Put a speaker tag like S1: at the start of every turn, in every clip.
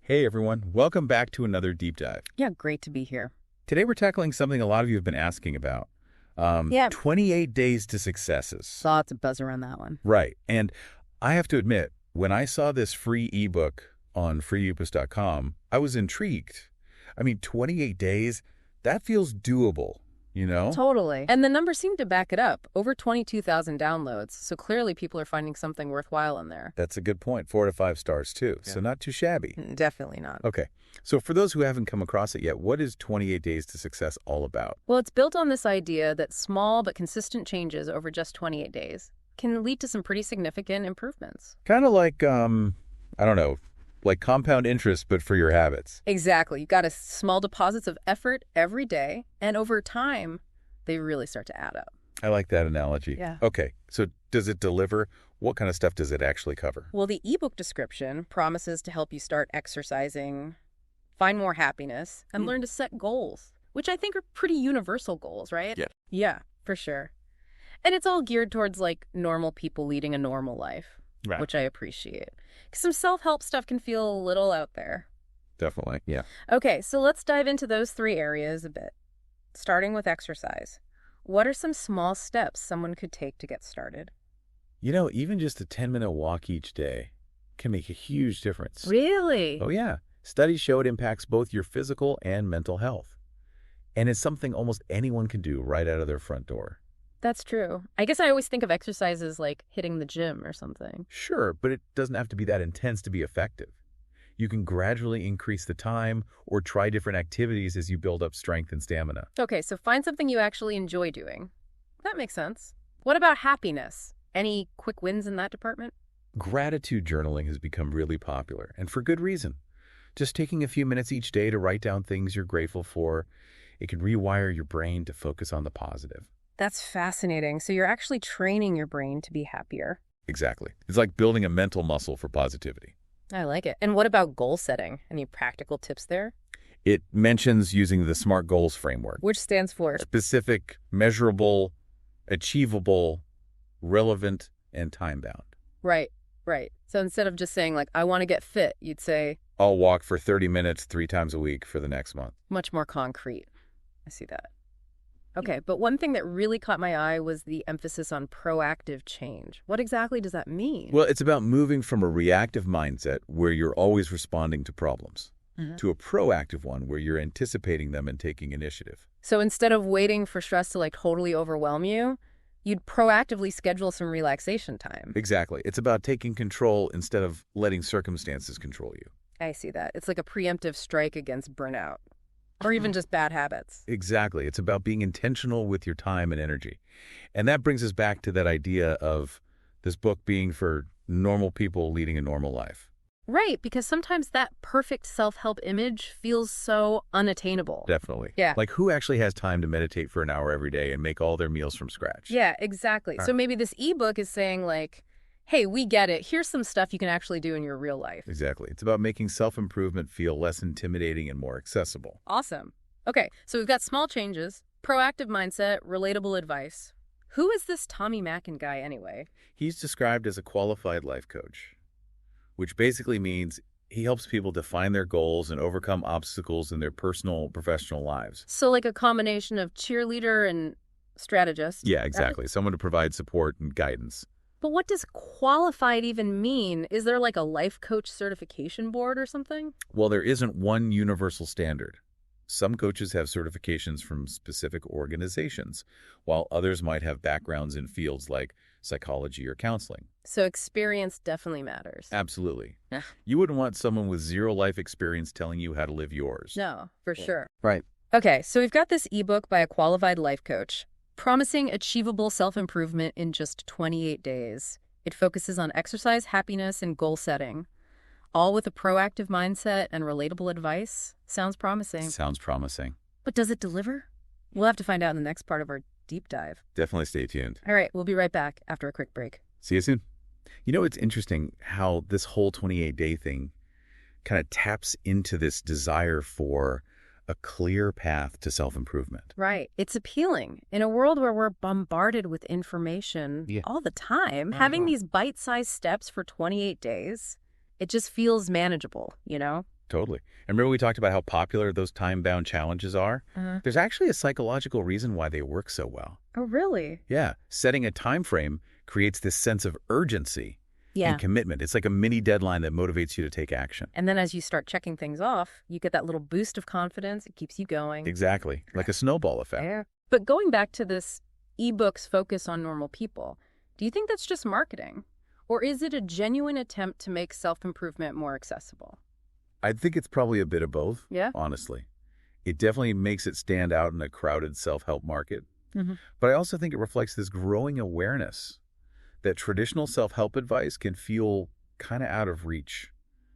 S1: Hey everyone, welcome back to another deep dive.
S2: Yeah, great to be here.
S1: Today we're tackling something a lot of you have been asking about. 28 days to successes.
S2: Lots of buzz around that one.
S1: Right. And I have to admit, when I saw this free ebook on freeupus.com, I was intrigued. I mean, 28 days, that feels doable, you know?
S2: Totally. And the numbers seem to back it up. Over 22,000 downloads. So clearly people are finding something worthwhile in there.
S1: That's a good point. 4 to 5 stars too. Yeah. So not too shabby.
S2: Definitely not.
S1: Okay. So for those who haven't come across it yet, what is 28 Days to Success all about?
S2: Well, it's built on this idea that small but consistent changes over just 28 days can lead to some pretty significant improvements.
S1: Kind of like, I don't know, like compound interest, but for your habits.
S2: Exactly. You got small deposits of effort every day, and over time, they really start to add up.
S1: I like that analogy.
S2: Yeah.
S1: Okay. So does it deliver? What kind of stuff does it actually cover?
S2: Well, the ebook description promises to help you start exercising, find more happiness, and learn to set goals, which I think are pretty universal goals, right?
S1: Yeah.
S2: Yeah, for sure. And it's all geared towards, like, normal people leading a normal life,
S1: right,
S2: which I appreciate. Because some self-help stuff can feel a little out there.
S1: Definitely, yeah.
S2: Okay, so let's dive into those 3 areas a bit. Starting with exercise. What are some small steps someone could take to get started?
S1: You know, even just a 10-minute walk each day can make a huge difference.
S2: Really?
S1: Oh, yeah. Studies show it impacts both your physical and mental health. And it's something almost anyone can do right out of their front door.
S2: That's true. I guess I always think of exercise as like hitting the gym or something.
S1: Sure, but it doesn't have to be that intense to be effective. You can gradually increase the time or try different activities as you build up strength and stamina.
S2: Okay, so find something you actually enjoy doing. That makes sense. What about happiness? Any quick wins in that department?
S1: Gratitude journaling has become really popular, and for good reason. Just taking a few minutes each day to write down things you're grateful for, it can rewire your brain to focus on the positive.
S2: That's fascinating. So you're actually training your brain to be happier.
S1: Exactly. It's like building a mental muscle for positivity.
S2: I like it. And what about goal setting? Any practical tips there?
S1: It mentions using the SMART goals framework.
S2: Which stands for?
S1: Specific, measurable, achievable, relevant, and time-bound.
S2: Right, right. So instead of just saying, like, I want to get fit, you'd say,
S1: I'll walk for 30 minutes 3 times a week for the next month.
S2: Much more concrete. I see that. Okay, but one thing that really caught my eye was the emphasis on proactive change. What exactly does that mean?
S1: Well, it's about moving from a reactive mindset where you're always responding to problems to a proactive one where you're anticipating them and taking initiative.
S2: So instead of waiting for stress to, like, totally overwhelm you, you'd proactively schedule some relaxation time.
S1: Exactly. It's about taking control instead of letting circumstances control you.
S2: I see that. It's like a preemptive strike against burnout. Or even just bad habits.
S1: Exactly. It's about being intentional with your time and energy. And that brings us back to that idea of this book being for normal people leading a normal life.
S2: Right, because sometimes that perfect self-help image feels so unattainable.
S1: Definitely.
S2: Yeah.
S1: Like who actually has time to meditate for an hour every day and make all their meals from scratch?
S2: Yeah, exactly. So maybe this ebook is saying, like, hey, we get it. Here's some stuff you can actually do in your real life.
S1: Exactly. It's about making self-improvement feel less intimidating and more accessible.
S2: Awesome. Okay, so we've got small changes, proactive mindset, relatable advice. Who is this Tommy Mackin guy anyway?
S1: He's described as a qualified life coach, which basically means he helps people define their goals and overcome obstacles in their personal, professional lives.
S2: So like a combination of cheerleader and strategist.
S1: Yeah, exactly. Someone to provide support and guidance.
S2: But what does qualified even mean? Is there like a life coach certification board or something?
S1: Well, there isn't one universal standard. Some coaches have certifications from specific organizations, while others might have backgrounds in fields like psychology or counseling.
S2: So experience definitely matters.
S1: Absolutely. You wouldn't want someone with 0 life experience telling you how to live yours.
S2: No, for sure.
S1: Right.
S2: Okay, so we've got this ebook by a qualified life coach, promising achievable self-improvement in just 28 days. It focuses on exercise, happiness, and goal setting, all with a proactive mindset and relatable advice. Sounds promising.
S1: Sounds promising.
S2: But does it deliver? We'll have to find out in the next part of our deep dive.
S1: Definitely stay tuned.
S2: All right, we'll be right back after a quick break.
S1: See you soon. You know, it's interesting how this whole 28-day thing kind of taps into this desire for a clear path to self-improvement.
S2: Right. It's appealing. In a world where we're bombarded with information all the time, having these bite-sized steps for 28 days, it just feels manageable, you know?
S1: Totally. And remember we talked about how popular those time-bound challenges are? There's actually a psychological reason why they work so well.
S2: Oh, really?
S1: Yeah, setting a time frame creates this sense of urgency
S2: Yeah.
S1: and commitment. It's like a mini deadline that motivates you to take action.
S2: And then as you start checking things off, you get that little boost of confidence. It keeps you going.
S1: Exactly, like a snowball effect.
S2: Yeah. But going back to this ebook's focus on normal people, do you think that's just marketing? Or is it a genuine attempt to make self-improvement more accessible?
S1: I think it's probably a bit of both,
S2: Yeah?
S1: honestly. It definitely makes it stand out in a crowded self-help market.
S2: Mm-hmm.
S1: But I also think it reflects this growing awareness that traditional self-help advice can feel kind of out of reach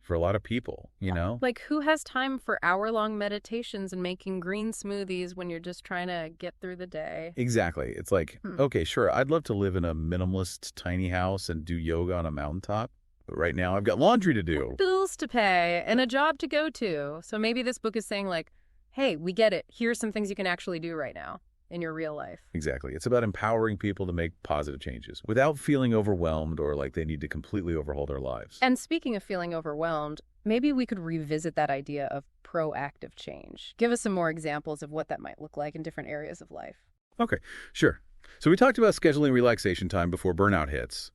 S1: for a lot of people, you know?
S2: Like, who has time for hour-long meditations and making green smoothies when you're just trying to get through the day?
S1: Exactly. It's like, okay, sure, I'd love to live in a minimalist tiny house and do yoga on a mountaintop, but right now I've got laundry to do.
S2: Bills to pay and a job to go to. So maybe this book is saying, like, hey, we get it. Here's some things you can actually do right now in your real life.
S1: Exactly. It's about empowering people to make positive changes without feeling overwhelmed or like they need to completely overhaul their lives.
S2: And speaking of feeling overwhelmed, maybe we could revisit that idea of proactive change. Give us some more examples of what that might look like in different areas of life.
S1: Okay, sure. So we talked about scheduling relaxation time before burnout hits.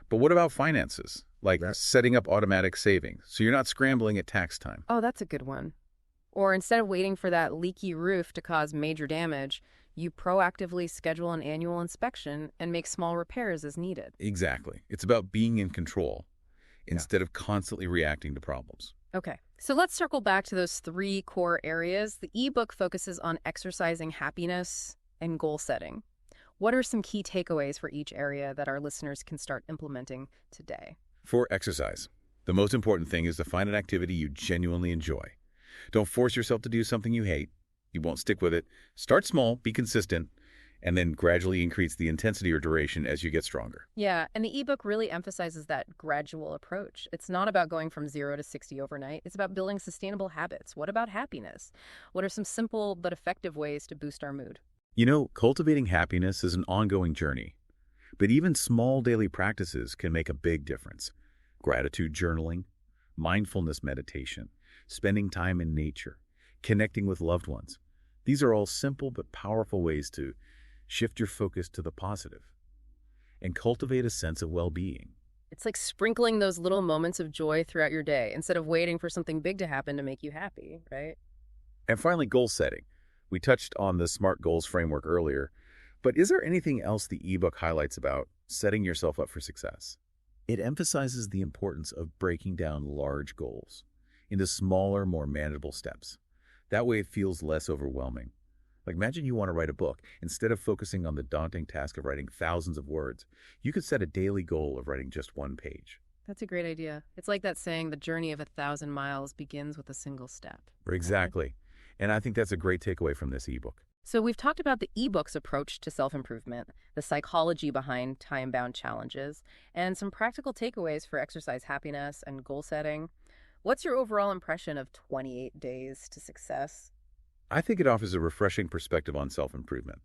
S1: But what about finances? Like setting up automatic savings so you're not scrambling at tax time.
S2: Oh, that's a good one. Or instead of waiting for that leaky roof to cause major damage, you proactively schedule an annual inspection and make small repairs as needed.
S1: Exactly. It's about being in control instead of constantly reacting to problems.
S2: Okay, so let's circle back to those 3 core areas. The ebook focuses on exercising happiness and goal setting. What are some key takeaways for each area that our listeners can start implementing today?
S1: For exercise, the most important thing is to find an activity you genuinely enjoy. Don't force yourself to do something you hate. You won't stick with it. Start small, be consistent, and then gradually increase the intensity or duration as you get stronger.
S2: Yeah, and the ebook really emphasizes that gradual approach. It's not about going from 0 to 60 overnight. It's about building sustainable habits. What about happiness? What are some simple but effective ways to boost our mood?
S1: You know, cultivating happiness is an ongoing journey, but even small daily practices can make a big difference. Gratitude journaling, mindfulness meditation, spending time in nature, connecting with loved ones. These are all simple but powerful ways to shift your focus to the positive and cultivate a sense of well-being.
S2: It's like sprinkling those little moments of joy throughout your day instead of waiting for something big to happen to make you happy, right?
S1: And finally, goal setting. We touched on the SMART goals framework earlier, but is there anything else the ebook highlights about setting yourself up for success? It emphasizes the importance of breaking down large goals into smaller, more manageable steps. That way it feels less overwhelming. Like imagine you want to write a book. Instead of focusing on the daunting task of writing thousands of words, you could set a daily goal of writing just 1 page.
S2: That's a great idea. It's like that saying, the journey of 1,000 miles begins with a single step.
S1: Exactly. And I think that's a great takeaway from this ebook.
S2: So we've talked about the ebook's approach to self-improvement, the psychology behind time-bound challenges, and some practical takeaways for exercise happiness and goal setting. What's your overall impression of 28 Days to Success?
S1: I think it offers a refreshing perspective on self-improvement,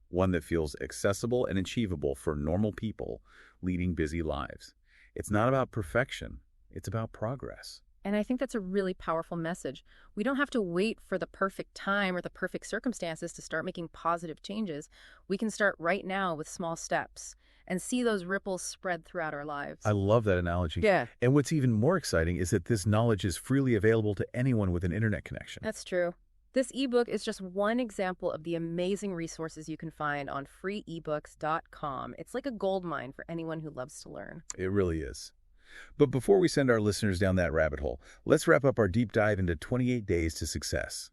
S1: one that feels accessible and achievable for normal people leading busy lives. It's not about perfection, it's about progress.
S2: And I think that's a really powerful message. We don't have to wait for the perfect time or the perfect circumstances to start making positive changes. We can start right now with small steps and see those ripples spread throughout our lives.
S1: I love that analogy.
S2: Yeah.
S1: And what's even more exciting is that this knowledge is freely available to anyone with an internet connection.
S2: That's true. This ebook is just one example of the amazing resources you can find on freeebooks.com. It's like a goldmine for anyone who loves to learn.
S1: It really is. But before we send our listeners down that rabbit hole, let's wrap up our deep dive into 28 Days to Success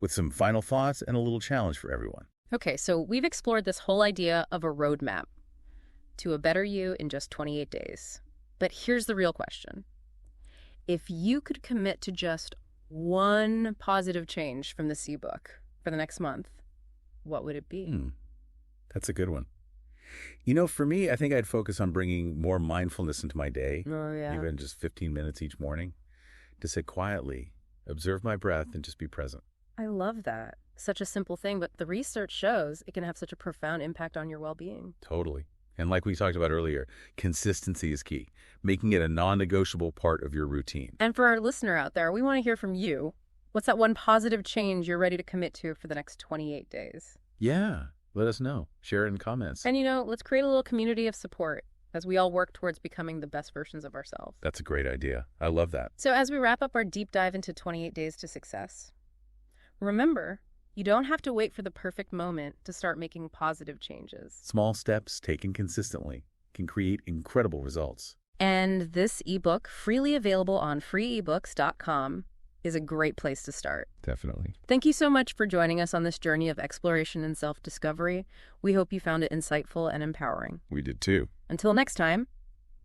S1: with some final thoughts and a little challenge for everyone.
S2: Okay, so we've explored this whole idea of a roadmap to a better you in just 28 days. But here's the real question. If you could commit to just one positive change from this ebook for the next month, what would it be?
S1: That's a good one. You know, for me, I think I'd focus on bringing more mindfulness into my day, even just 15 minutes each morning, to sit quietly, observe my breath, and just be present.
S2: I love that. Such a simple thing, but the research shows it can have such a profound impact on your well-being.
S1: Totally. And like we talked about earlier, consistency is key, making it a non-negotiable part of your routine.
S2: And for our listener out there, we want to hear from you. What's that one positive change you're ready to commit to for the next 28 days?
S1: Yeah, let us know. Share it in comments.
S2: And let's create a little community of support as we all work towards becoming the best versions of ourselves.
S1: That's a great idea. I love that.
S2: So as we wrap up our deep dive into 28 days to success, remember, you don't have to wait for the perfect moment to start making positive changes.
S1: Small steps taken consistently can create incredible results.
S2: And this ebook, freely available on freeebooks.com, is a great place to start.
S1: Definitely.
S2: Thank you so much for joining us on this journey of exploration and self-discovery. We hope you found it insightful and empowering.
S1: We did too.
S2: Until next time,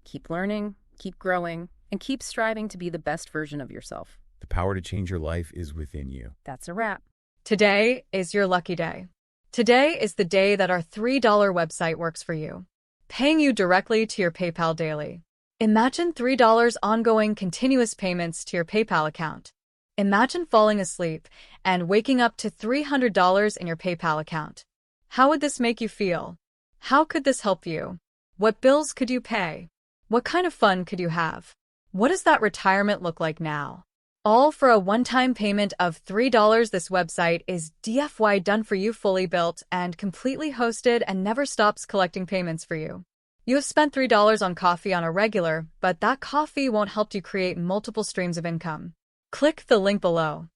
S2: keep learning, keep growing, and keep striving to be the best version of yourself.
S1: The power to change your life is within you.
S2: That's a wrap.
S3: Today is your lucky day. Today is the day that our $3 website works for you, paying you directly to your PayPal daily. Imagine $3 ongoing continuous payments to your PayPal account. Imagine falling asleep and waking up to $300 in your PayPal account. How would this make you feel? How could this help you? What bills could you pay? What kind of fun could you have? What does that retirement look like now? All for a one-time payment of $3. This website is DFY done for you, fully built and completely hosted, and never stops collecting payments for you. You have spent $3 on coffee on a regular, but that coffee won't help you create multiple streams of income. Click the link below.